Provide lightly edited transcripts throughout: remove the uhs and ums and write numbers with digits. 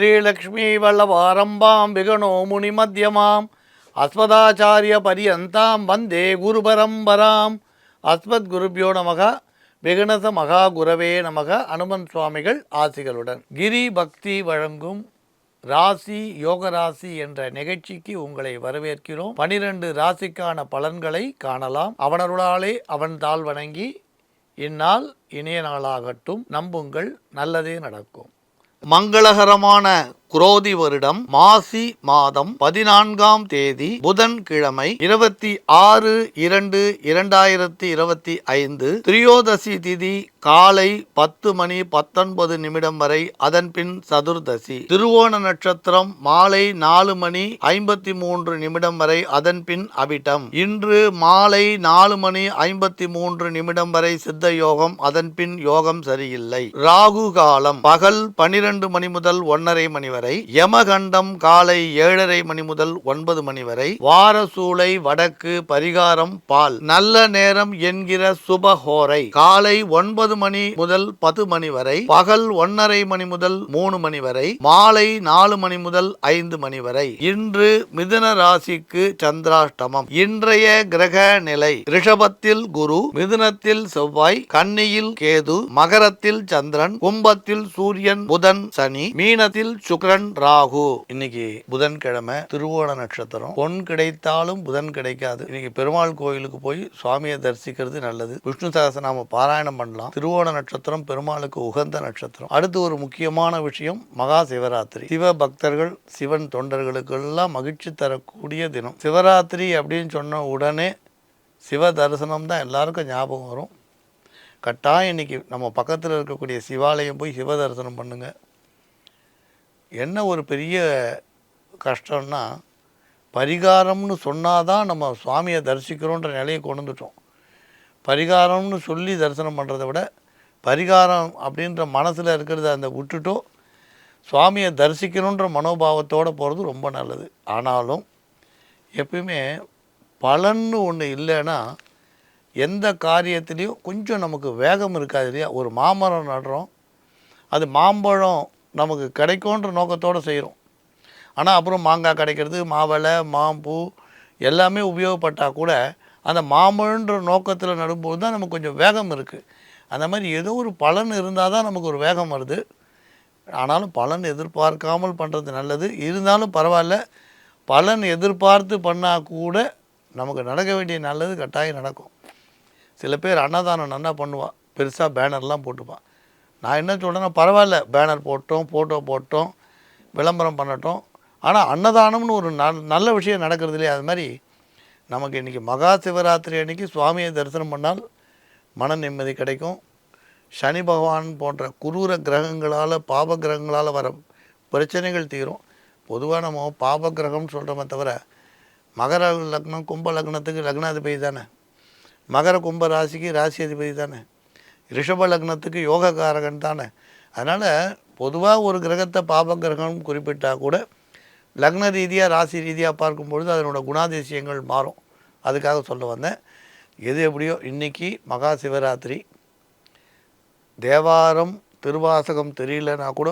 ஸ்ரீலக்ஷ்மீ வல்லவாரம்பாம் விகணோ முனிமத்யமாம் அஸ்மதாச்சாரிய பரியந்தாம் வந்தே குரு பரம்பராம். அஸ்மத் குருபியோ நமக. விகணச மகா குரவே நமக. அனுமன் சுவாமிகள் ஆசிகளுடன் கிரி பக்தி வழங்கும் ராசி யோக ராசி என்ற நிகழ்ச்சிக்கு உங்களை வரவேற்கிறோம். 12 ராசிக்கான பலன்களை காணலாம். அவனருளாலே அவன் தாள் வணங்கி இந்நாள் இனிய நாளாகட்டும். நம்புங்கள், நல்லதே நடக்கும். மங்களகரமான குரோதி வருடம் மாசி மாதம் 14ஆம் தேதி புதன்கிழமை 26/2/2025 திரியோதசி திதி காலை 10:19 வரை. அதன் பின் சதுர்தசி. திருவோண நட்சத்திரம் மாலை 4:53 வரை. அதன் பின் அவிட்டம். இன்று மாலை 4:53 வரை சித்த யோகம். அதன் பின் யோகம் சரியில்லை. ராகு காலம் பகல் 12 மணி முதல் 1:30 மணி வரை. யமகண்டம் காலை 7:30 மணி முதல் 9 மணி வரை. வாரசூலை வடக்கு. பரிகாரம் பால். நல்ல நேரம் என்கிற சுபஹோரை காலை 9 மணி முதல் 10 மணி வரை. பகல் 1:30 மணி முதல் 3 மணி வரை. மாலை 4 மணி முதல் 5 மணி வரை. இன்று மிதுன ராசிக்கு சந்திராஷ்டமம். இன்றைய கிரக நிலை: ரிஷபத்தில் குரு, மிதுனத்தில் செவ்வாய், கன்னியில் கேது, மகரத்தில் சந்திரன், கும்பத்தில் சூரியன் புதன் சனி, மீனத்தில் சுக்கிரன் ராகு. இன்னைக்கு புதன்கிழமை, திருவோண நட்சத்திரம். பொன் கிடைத்தாலும் புதன் கிடைக்காது. இன்னைக்கு பெருமாள் கோயிலுக்கு போய் சுவாமியை தரிசிக்கிறது நல்லது. விஷ்ணு சகஸ்ரநாம பாராயணம் பண்ணலாம். திருவோண நட்சத்திரம் பெருமாளுக்கு உகந்த நட்சத்திரம். அடுத்து ஒரு முக்கியமான விஷயம், மகா சிவராத்திரி. சிவ பக்தர்கள், சிவன் தொண்டர்களுக்கு எல்லாம் மகிழ்ச்சி தரக்கூடிய தினம். சிவராத்திரி அப்படின்னு சொன்ன உடனே சிவ தரிசனம் தான் எல்லாருக்கும் ஞாபகம் வரும். கட்டாயம் இன்னைக்கு நம்ம பக்கத்தில் இருக்கக்கூடிய சிவாலயம் போய் சிவ தரிசனம் பண்ணுங்க. என்ன ஒரு பெரிய கஷ்டம்னா, பரிகாரம்னு சொன்னாதான் நம்ம சுவாமியை தரிசிக்கிறோன்ற நிலையை கொண்டு வந்துட்டோம். பரிகாரம்னு சொல்லி தரிசனம் பண்ணுறதை விட பரிகாரம் அப்படின்ற மனசில் இருக்கிறத அந்த விட்டுட்டோ சுவாமியை தரிசிக்கணுன்ற மனோபாவத்தோடு போகிறது ரொம்ப நல்லது. ஆனாலும் எப்பயுமே பலன்னு ஒன்று இல்லைன்னா எந்த காரியத்துலேயும் கொஞ்சம் நமக்கு வேகம் இருக்காது இல்லையா? ஒரு மாமரம் நடுறோம், அது மாம்பழம் நமக்கு கிடைக்கும்ன்ற நோக்கத்தோடு செய்கிறோம். ஆனால் அப்புறம் மாங்காய் கிடைக்கிறது, மாவளை, மாம்பூ எல்லாமே உபயோகப்பட்டால் கூட அந்த மாம்பழன்ற நோக்கத்தில் நடும்போது தான் நமக்கு கொஞ்சம் வேகம் இருக்குது. அந்த மாதிரி ஏதோ ஒரு பலன் இருந்தால் தான் நமக்கு ஒரு வேகம் வருது. ஆனாலும் பலன் எதிர்பார்க்காமல் பண்ணுறது நல்லது. இருந்தாலும் பரவாயில்ல, பலன் எதிர்பார்த்து பண்ணால் கூட நமக்கு நடக்க வேண்டிய நல்லது கட்டாயம் நடக்கும். சில பேர் அன்னதானம் நல்லா பண்ணுவாள், பெருசாக பேனர்லாம் போட்டுப்பான். நான் என்ன சொல்கிறேன்னா, பரவாயில்ல, பேனர் போட்டோம், ஃபோட்டோ போட்டோம், விளம்பரம் பண்ணட்டும், ஆனால் அன்னதானம்னு ஒரு நல்ல விஷயம் நடக்கிறது இல்லையா? அது மாதிரி நமக்கு இன்றைக்கி மகா சிவராத்திரி அன்றைக்கி சுவாமியை தரிசனம் பண்ணால் மன நிம்மதி கிடைக்கும். சனி பகவான் போன்ற குரூர கிரகங்களால், பாப கிரகங்களால் வர பிரச்சனைகள் தீரும். பொதுவாக நம்ம பாப கிரகம்னு சொல்கிறோமே தவிர, மகர லக்னம் கும்ப லக்னத்துக்கு லக்னாதிபதி தானே, மகர கும்ப ராசிக்கு ராசி அதிபதி தானே, ரிஷப லக்னத்துக்கு யோகக்காரகன் தானே. அதனால் பொதுவாக ஒரு கிரகத்தை பாப கிரகம் குறிப்பிட்டால் கூட லக்ன ரீதியாக ராசி ரீதியாக பார்க்கும்பொழுது அதனோட குணாதிசயங்கள் மாறும். அதுக்காக சொல்ல வந்தேன். எது எப்படியோ இன்றைக்கி மகா சிவராத்திரி. தேவாரம் திருவாசகம் தெரியலனா கூட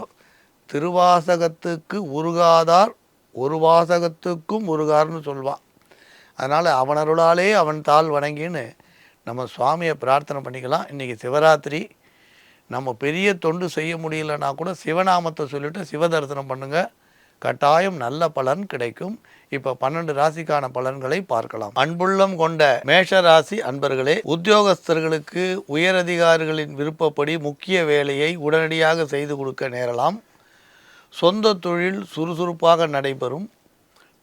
திருவாசகத்துக்கு உருகாதார் ஒரு வாசகத்துக்கும் உருகார்னு சொல்வான். அதனால் அவனருளாலே அவன் தாள் வணங்கின்னு நம்ம சுவாமியை பிரார்த்தனை பண்ணிக்கலாம். இன்றைக்கி சிவராத்திரி. நம்ம பெரிய தொண்டு செய்ய முடியலன்னா கூட சிவநாமத்தை சொல்லிவிட்டு சிவ தரிசனம் பண்ணுங்கள். கட்டாயம் நல்ல பலன் கிடைக்கும். இப்போ 12 ராசிக்கான பலன்களை பார்க்கலாம். அன்புள்ளம் கொண்ட மேஷ ராசி அன்பர்களே, உத்தியோகஸ்தர்களுக்கு உயரதிகாரிகளின் விருப்பப்படி முக்கிய வேலையை உடனடியாக செய்து கொடுக்க நேரலாம். சொந்த தொழில் சுறுசுறுப்பாக நடைபெறும்.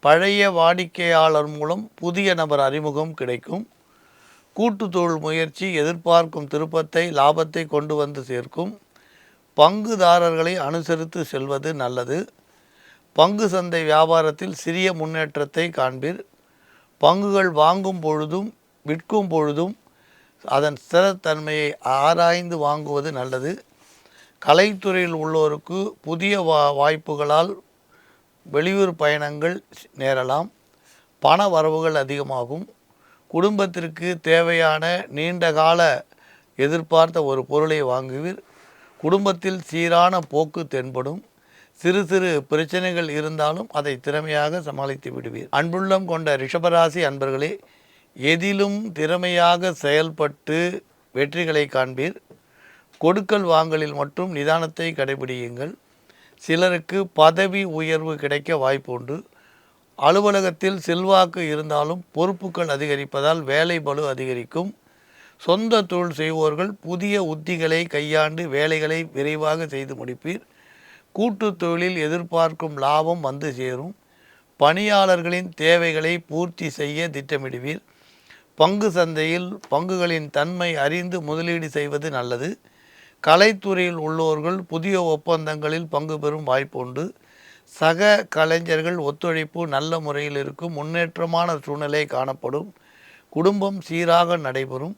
பழைய வாடிக்கையாளர் மூலம் புதிய நபர் அறிமுகம் கிடைக்கும். கூட்டு தொழில் முயற்சி எதிர்பார்க்கும் திருப்பத்தை, லாபத்தை கொண்டு வந்து சேர்க்கும். பங்குதாரர்களை அனுசரித்து செல்வது நல்லது. பங்கு சந்தை வியாபாரத்தில் சிறிய முன்னேற்றத்தை காண்பீர். பங்குகள் வாங்கும் பொழுதும் விற்கும் பொழுதும் அதன் ஸ்திரத்தன்மையை ஆராய்ந்து வாங்குவது நல்லது. கலைத்துறையில் உள்ளோருக்கு புதிய வாய்ப்புகளால் வெளியூர் பயணங்கள் நேரலாம். பண வரவுகள் அதிகமாகும். குடும்பத்திற்கு தேவையான நீண்டகால எதிர்பார்த்த ஒரு பொருளை வாங்குவீர். குடும்பத்தில் சீரான போக்கு தென்படும். சிறு சிறு பிரச்சனைகள் இருந்தாலும் அதை திறமையாக சமாளித்து விடுவீர். அன்புள்ளம் கொண்ட ரிஷபராசி அன்பர்களே, எதிலும் திறமையாக செயல்பட்டு வெற்றிகளை காண்பீர். கொடுக்கல் வாங்கலில் மட்டும் நிதானத்தை கடைபிடியுங்கள். சிலருக்கு பதவி உயர்வு கிடைக்க வாய்ப்பு உண்டு. அலுவலகத்தில் செல்வாக்கு இருந்தாலும் பொறுப்புகள் அதிகரிப்பதால் வேலை பளு அதிகரிக்கும். சொந்த தொழில் செய்வோர்கள் புதிய உத்திகளை கையாண்டு வேலைகளை விரைவாக செய்து முடிப்பீர். கூட்டு தொழிலில் எதிர்பார்க்கும் லாபம் வந்து சேரும். பணியாளர்களின் தேவைகளை பூர்த்தி செய்ய திட்டமிடுவீர். பங்கு சந்தையில் பங்குகளின் தன்மை அறிந்து முதலீடு செய்வது நல்லது. கலைத்துறையில் உள்ளவர்கள் புதிய ஒப்பந்தங்களில் பங்கு பெறும் வாய்ப்பு உண்டு. சக கலைஞர்கள் ஒத்துழைப்பு நல்ல முறையில் இருக்கும். முன்னேற்றமான சூழ்நிலை காணப்படும். குடும்பம் சீராக நடைபெறும்.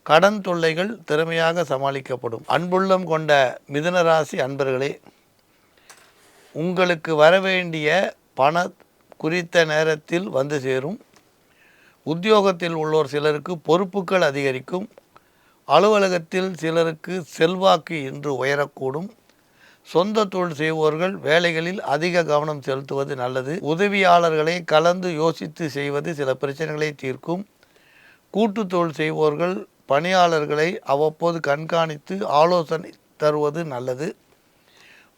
கடன் தொல்லைகள் திறமையாக சமாளிக்கப்படும். அன்புள்ளம் கொண்ட மிதுனராசி அன்பர்களே, உங்களுக்கு வரவேண்டிய பண குறித்த நேரத்தில் வந்து சேரும். உத்தியோகத்தில் உள்ளோர் சிலருக்கு பொறுப்புகள் அதிகரிக்கும். அலுவலகத்தில் சிலருக்கு செல்வாக்கு இன்று உயரக்கூடும். சொந்த தொழில் செய்வோர்கள் வேலைகளில் அதிக கவனம் செலுத்துவது நல்லது. உதவியாளர்களை கலந்து யோசித்து செய்வது சில பிரச்சனைகளை தீர்க்கும். கூட்டு தொழில் செய்வோர்கள் பணியாளர்களை அவ்வப்போது கண்காணித்து ஆலோசனை தருவது நல்லது.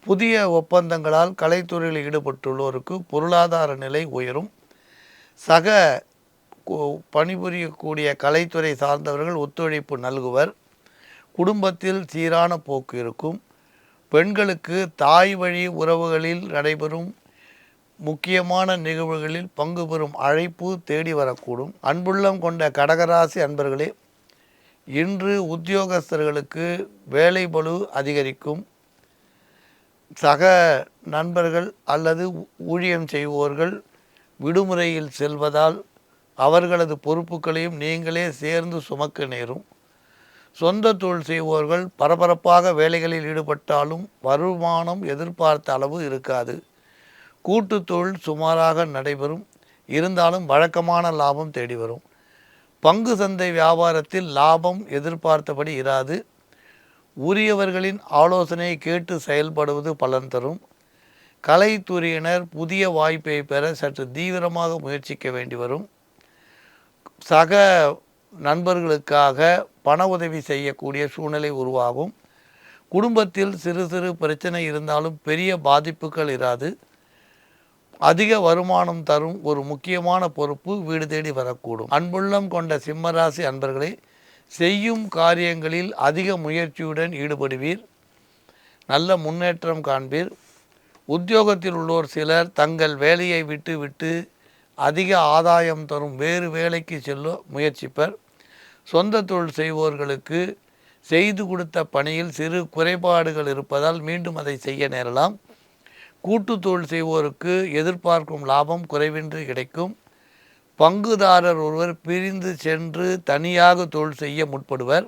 புதிய ஒப்பந்தங்களால் கலைத்துறையில் ஈடுபட்டுள்ளோருக்கு பொருளாதார நிலை உயரும். சக பணிபுரியக்கூடிய கலைத்துறை சார்ந்தவர்கள் ஒத்துழைப்பு நல்குவர். குடும்பத்தில் சீரான போக்கு இருக்கும். பெண்களுக்கு தாய் வழி உறவுகளில் நடைபெறும் முக்கியமான நிகழ்வுகளில் பங்கு பெறும் அழைப்பு தேடி வரக்கூடும். அன்புள்ளம் கொண்ட கடகராசி அன்பர்களே, இன்று உத்தியோகஸ்தர்களுக்கு வேலை பளு அதிகரிக்கும். சக நண்பர்கள் அல்லது ஊழியம் செய்வோர்கள் விடுமுறையில் செல்வதால் அவர்களது பொறுப்புகளையும் நீங்களே சேர்ந்து சுமக்க நேரும். சொந்த தொழில் செய்வோர்கள் பரபரப்பாக வேலைகளில் ஈடுபட்டாலும் வருமானம் எதிர்பார்த்த அளவு இருக்காது. கூட்டு தொழில் சுமாராக நடைபெறும். இருந்தாலும் வழக்கமான லாபம் தேடி வரும். பங்கு சந்தை வியாபாரத்தில் லாபம் எதிர்பார்த்தபடி இராது. உரியவர்களின் ஆலோசனையை கேட்டு செயல்படுவது பலன் தரும். கலைத்துறையினர் புதிய வாய்ப்பை பெற சற்று தீவிரமாக முயற்சிக்க வேண்டி வரும். சக நண்பர்களுக்காக பண உதவி செய்யக்கூடிய சூழ்நிலை உருவாகும். குடும்பத்தில் சிறு சிறு பிரச்சனை இருந்தாலும் பெரிய பாதிப்புகள் இராது. அதிக வருமானம் தரும் ஒரு முக்கியமான பொறுப்பு வீடு தேடி வரக்கூடும். அன்புள்ளம் கொண்ட சிம்மராசி அன்பர்களே, செய்யும் காரியங்களில் அதிக முயற்சியுடன் ஈடுபடுவீர். நல்ல முன்னேற்றம் காண்பீர். உத்தியோகத்தில் உள்ளோர் சிலர் தங்கள் வேலையை விட்டு அதிக ஆதாயம் தரும் வேறு வேலைக்கு செல்ல முயற்சிப்பர். சொந்த தொழில் செய்வோர்களுக்கு செய்து கொடுத்த பணியில் சிறு குறைபாடுகள் இருப்பதால் மீண்டும் அதை செய்ய நேரலாம். கூட்டு தொழில் செய்வோருக்கு எதிர்பார்க்கும் லாபம் குறைவின்றி கிடைக்கும். பங்குதாரர் ஒருவர் பிரிந்து சென்று தனியாக தொழில் செய்ய முற்படுவர்.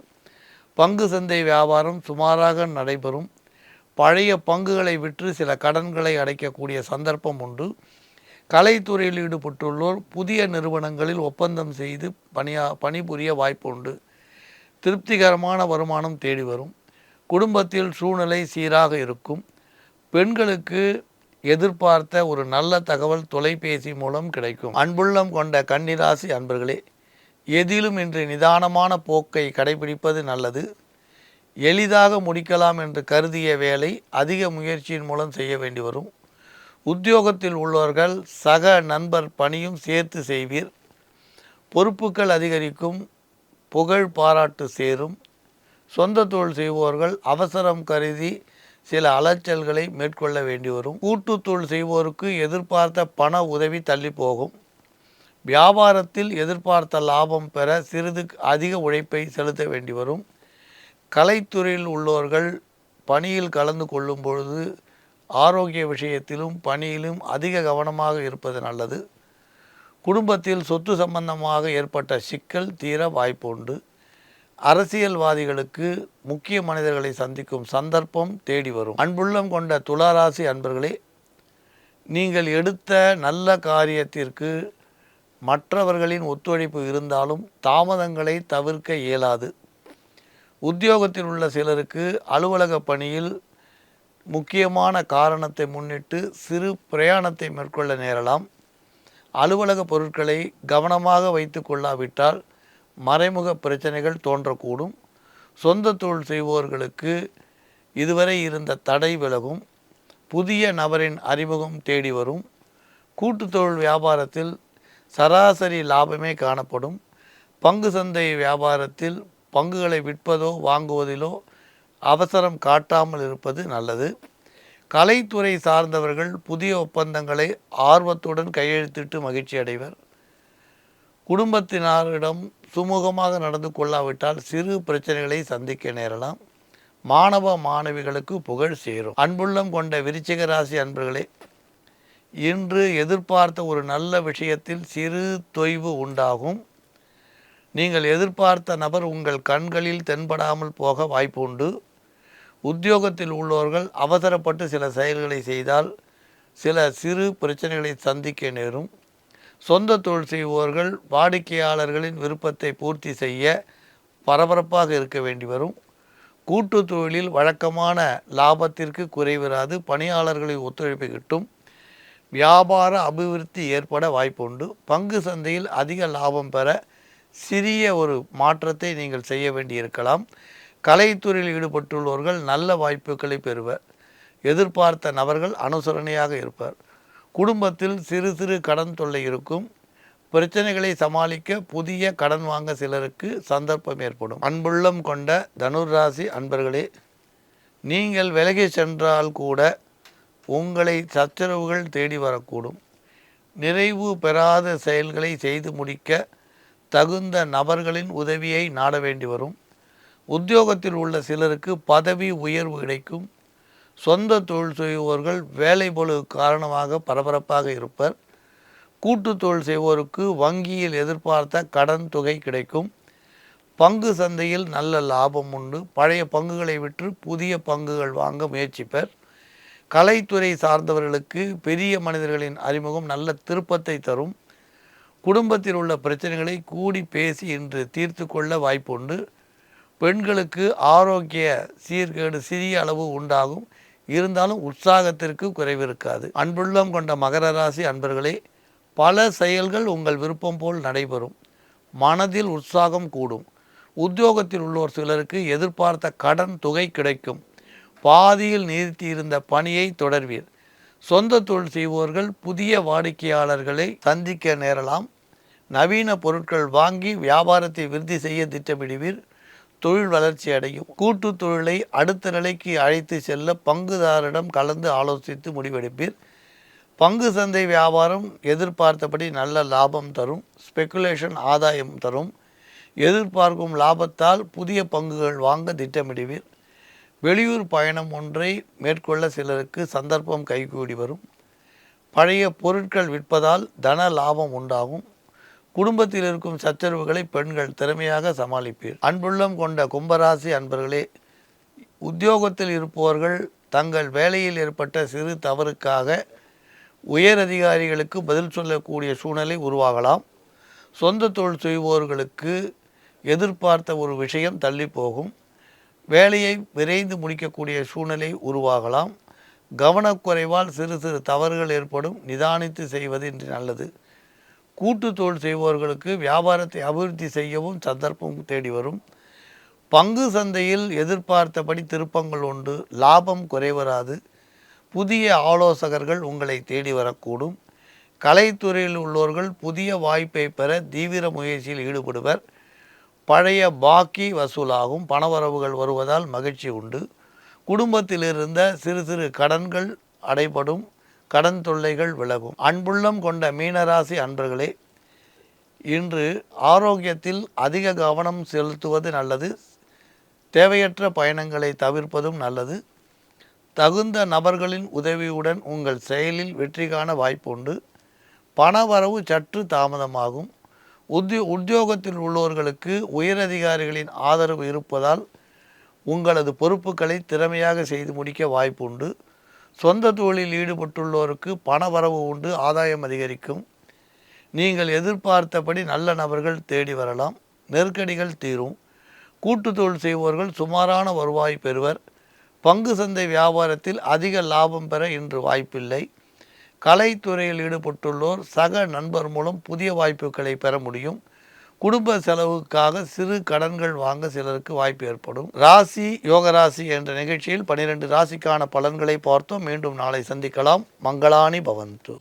பங்கு சந்தை வியாபாரம் சுமாராக நடைபெறும். பழைய பங்குகளை விற்று சில கடன்களை அடைக்கக்கூடிய சந்தர்ப்பம் உண்டு. கலைத்துறையில் ஈடுபட்டுள்ளோர் புதிய நிறுவனங்களில் ஒப்பந்தம் செய்து பணிபுரிய வாய்ப்பு உண்டு. திருப்திகரமான வருமானம் தேடி வரும். குடும்பத்தில் சூழ்நிலை சீராக இருக்கும். பெண்களுக்கு எதிர்பார்த்த ஒரு நல்ல தகவல் தொலைபேசி மூலம் கிடைக்கும். அன்புள்ளம் கொண்ட கன்னிராசி அன்பர்களே, எதிலும் இன்று நிதானமான போக்கை கடைபிடிப்பது நல்லது. எளிதாக முடிக்கலாம் என்று கருதிய வேலை அதிக முயற்சியின் மூலம் செய்ய வேண்டி வரும். உத்தியோகத்தில் உள்ளவர்கள் சக நண்பர் பணியும் சேர்த்து செய்வீர். பொறுப்புகள் அதிகரிக்கும். புகழ் பாராட்டு சேரும். சொந்த தொழில் செய்வோர்கள் அவசரம் கருதி சில அலைச்சல்களை மேற்கொள்ள வேண்டி வரும். கூட்டு தொழில் செய்வோருக்கு எதிர்பார்த்த பண உதவி தள்ளி போகும். வியாபாரத்தில் எதிர்பார்த்த லாபம் பெற சிறிது அதிக உழைப்பை செலுத்த வேண்டி வரும். கலைத்துறையில் உள்ளவர்கள் பணியில் கலந்து கொள்ளும் பொழுது ஆரோக்கிய விஷயத்திலும் பணியிலும் அதிக கவனமாக இருப்பது நல்லது. குடும்பத்தில் சொத்து சம்பந்தமாக ஏற்பட்ட சிக்கல் தீர வாய்ப்பு உண்டு. அரசியல்வாதிகளுக்கு முக்கிய மனிதர்களை சந்திக்கும் சந்தர்ப்பம் தேடி வரும். அன்புள்ளம் கொண்ட துளாராசி அன்பர்களே, நீங்கள் எடுத்த நல்ல காரியத்திற்கு மற்றவர்களின் ஒத்துழைப்பு இருந்தாலும் தாமதங்களை தவிர்க்க இயலாது. உத்தியோகத்தில் உள்ள சிலருக்கு அலுவலக பணியில் முக்கியமான காரணத்தை முன்னிட்டு சிறு பிரயாணத்தை மேற்கொள்ள நேரலாம். அலுவலக பொருட்களை கவனமாக வைத்து கொள்ளாவிட்டால் மறைமுக பிரச்சனைகள் தோன்றக்கூடும். சொந்த தொழில் செய்வோர்களுக்கு இதுவரை இருந்த தடை விலகும். புதிய நபரின் அறிமுகம் தேடி வரும். கூட்டு தொழில் வியாபாரத்தில் சராசரி லாபமே காணப்படும். பங்கு சந்தை வியாபாரத்தில் பங்குகளை விற்பதோ வாங்குவதிலோ அவசரம் காட்டாமல் இருப்பது நல்லது. கலைத்துறை சார்ந்தவர்கள் புதிய ஒப்பந்தங்களை ஆர்வத்துடன் கையெழுத்திட்டு மகிழ்ச்சி அடைவர். குடும்பத்தினரிடம் சுமூகமாக நடந்து கொள்ளாவிட்டால் சிறு பிரச்சனைகளை சந்திக்க நேரலாம். மாணவ மாணவிகளுக்கு புகழ் சேரும். அன்புள்ளம் கொண்ட விருச்சிக ராசி அன்பர்களே, இன்று எதிர்பார்த்த ஒரு நல்ல விஷயத்தில் சிறு தொய்வு உண்டாகும். நீங்கள் எதிர்பார்த்த நபர் உங்கள் கண்களில் தென்படாமல் போக வாய்ப்பு உண்டு. உத்தியோகத்தில் உள்ளவர்கள் அவசரப்பட்டு சில செயல்களை செய்தால் சில சிறு பிரச்சனைகளை சந்திக்க நேரும். சொந்த தொழில் செய்வோர்கள் வாடிக்கையாளர்களின் விருப்பத்தை பூர்த்தி செய்ய பரபரப்பாக இருக்க வேண்டி வரும். கூட்டு தொழிலில் வழக்கமான லாபத்திற்கு குறைவிராது. பணியாளர்களின் ஒத்துழைப்பு கிட்டும். வியாபார அபிவிருத்தி ஏற்பட வாய்ப்புண்டு. பங்கு சந்தையில் அதிக லாபம் பெற சிறிய ஒரு மாற்றத்தை நீங்கள் செய்ய வேண்டியிருக்கலாம். கலைத்துறையில் ஈடுபட்டுள்ளவர்கள் நல்ல வாய்ப்புகளை பெறுவர். எதிர்பார்த்த நபர்கள் அனுசரணையாக இருப்பார். குடும்பத்தில் சிறு சிறு கடன் தொல்லை இருக்கும். பிரச்சனைகளை சமாளிக்க புதிய கடன் வாங்க சிலருக்கு சந்தர்ப்பம் ஏற்படும். அன்புள்ளம் கொண்ட தனுராசி அன்பர்களே, நீங்கள் விலகி சென்றால் கூட உங்களை சச்சரவுகள் தேடி வரக்கூடும். நிறைவு பெறாத செயல்களை செய்து முடிக்க தகுந்த நபர்களின் உதவியை நாட வேண்டி வரும். உத்தியோகத்தில் உள்ள சிலருக்கு பதவி உயர்வு கிடைக்கும். சொந்த தொழில் செய்வோர்கள் வேலை பளு காரணமாக பரபரப்பாக இருப்பர். கூட்டு தொழில் செய்வோருக்கு வங்கியில் எதிர்பார்த்த கடன் தொகை கிடைக்கும். பங்கு சந்தையில் நல்ல லாபம் உண்டு. பழைய பங்குகளை விற்று புதிய பங்குகள் வாங்க முயற்சிப்பர். கலைத்துறை சார்ந்தவர்களுக்கு பெரிய மனிதர்களின் அறிமுகம் நல்ல திருப்பத்தை தரும். குடும்பத்தில் உள்ள பிரச்சனைகளை கூடி பேசி இன்று தீர்த்து கொள்ள வாய்ப்புண்டு. பெண்களுக்கு ஆரோக்கிய சீர்கேடு சிறிய அளவு உண்டாகும். இருந்தாலும் உற்சாகத்திற்கு குறைவிருக்காது. அன்புள்ளம் கொண்ட மகர ராசி அன்பர்களே, பல செயல்கள் உங்கள் விருப்பம் போல் நடைபெறும். மனதில் உற்சாகம் கூடும். உத்தியோகத்தில் உள்ளோர் சிலருக்கு எதிர்பார்த்த கடன் தொகை கிடைக்கும். பாதியில் நிறுத்தியிருந்த பணியை தொடர்வீர். சொந்த தொழில் செய்வோர்கள் புதிய வாடிக்கையாளர்களை சந்திக்க நேரலாம். நவீன பொருட்கள் வாங்கி வியாபாரத்தை விருத்தி செய்ய திட்டமிடுவீர். தொழில் வளர்ச்சி அடையும். கூட்டு தொழிலை அடுத்த நிலைக்கு அழைத்து செல்ல பங்குதாரிடம் கலந்து ஆலோசித்து முடிவெடுப்பீர். பங்கு சந்தை வியாபாரம் எதிர்பார்த்தபடி நல்ல லாபம் தரும். ஸ்பெகுலேஷன் ஆதாயம் தரும். எதிர்பார்க்கும் லாபத்தால் புதிய பங்குகள் வாங்க திட்டமிடுவீர். வெளியூர் பயணம் ஒன்றை மேற்கொள்ள சிலருக்கு சந்தர்ப்பம் கைகூடி வரும். பழைய பொருட்கள் விற்பதால் தன லாபம் உண்டாகும். குடும்பத்தில் இருக்கும் சச்சரவுகளை பெண்கள் திறமையாக சமாளிப்பீர். அன்புள்ளம் கொண்ட கும்பராசி அன்பர்களே, உத்தியோகத்தில் இருப்பவர்கள் தங்கள் வேலையில் ஏற்பட்ட சிறு தவறுக்காக உயர் அதிகாரிகளுக்கு பதில் சொல்லக்கூடிய சூழ்நிலை உருவாகலாம். சொந்த தொழில் செய்வோர்களுக்கு எதிர்பார்த்த ஒரு விஷயம் தள்ளி போகும். வேலையை விரைந்து முடிக்கக்கூடிய சூழ்நிலை உருவாகலாம். கவனக்குறைவால் சிறு சிறு தவறுகள் ஏற்படும். நிதானித்து செய்வது இன்று நல்லது. கூட்டு தொழில் செய்வோர்களுக்கு வியாபாரத்தை அபிவிருத்தி செய்யவும் சந்தர்ப்பம் தேடி வரும். பங்கு சந்தையில் எதிர்பார்த்தபடி திருப்பங்கள் உண்டு. லாபம் குறைவராது. புதிய ஆலோசகர்கள் உங்களை தேடி வரக்கூடும். கலைத்துறையில் உள்ளவர்கள் புதிய வாய்ப்பை பெற தீவிர முயற்சியில் ஈடுபடுவர். பழைய பாக்கி வசூலாகும். பணவரவுகள் வருவதால் மகிழ்ச்சி உண்டு. குடும்பத்தில் இருந்த சிறு சிறு கடன்கள் அடைபடும். கடன் தொல்லைகள் விலகும். அன்புள்ளம் கொண்ட மீனராசி அன்பர்களே, இன்று ஆரோக்கியத்தில் அதிக கவனம் செலுத்துவது நல்லது. தேவையற்ற பயணங்களை தவிர்ப்பதும் நல்லது. தகுந்த நபர்களின் உதவியுடன் உங்கள் செயலில் வெற்றி காண வாய்ப்புண்டு. பணவரவு சற்று தாமதமாகும். உத்தியோகத்தில் உள்ளவர்களுக்கு உயரதிகாரிகளின் ஆதரவு இருப்பதால் உங்களது பொறுப்புகளை திறமையாக செய்து முடிக்க வாய்ப்புண்டு. சொந்த தொழிலில் ஈடுபட்டுள்ளோருக்கு பணவரவு உண்டு. ஆதாயம் அதிகரிக்கும். நீங்கள் எதிர்பார்த்தபடி நல்ல நபர்கள் தேடி வரலாம். நெருக்கடிகள் தீரும். கூட்டு தொழில் செய்வோர்கள் சுமாரான வருவாய் பெறுவர். பங்கு சந்தை வியாபாரத்தில் அதிக லாபம் பெற இன்று வாய்ப்பில்லை. கலைத்துறையில் ஈடுபட்டுள்ளோர் சக நண்பர் மூலம் புதிய வாய்ப்புகளை பெற முடியும். குடும்ப செலவுக்காக சிறு கடன்கள் வாங்க சிலருக்கு வாய்ப்பு ஏற்படும். ராசி யோகராசி என்ற நிகழ்ச்சியில் 12 ராசிக்கான பலன்களை பார்த்தோம். மீண்டும் நாளை சந்திக்கலாம். மங்களானி பவந்து.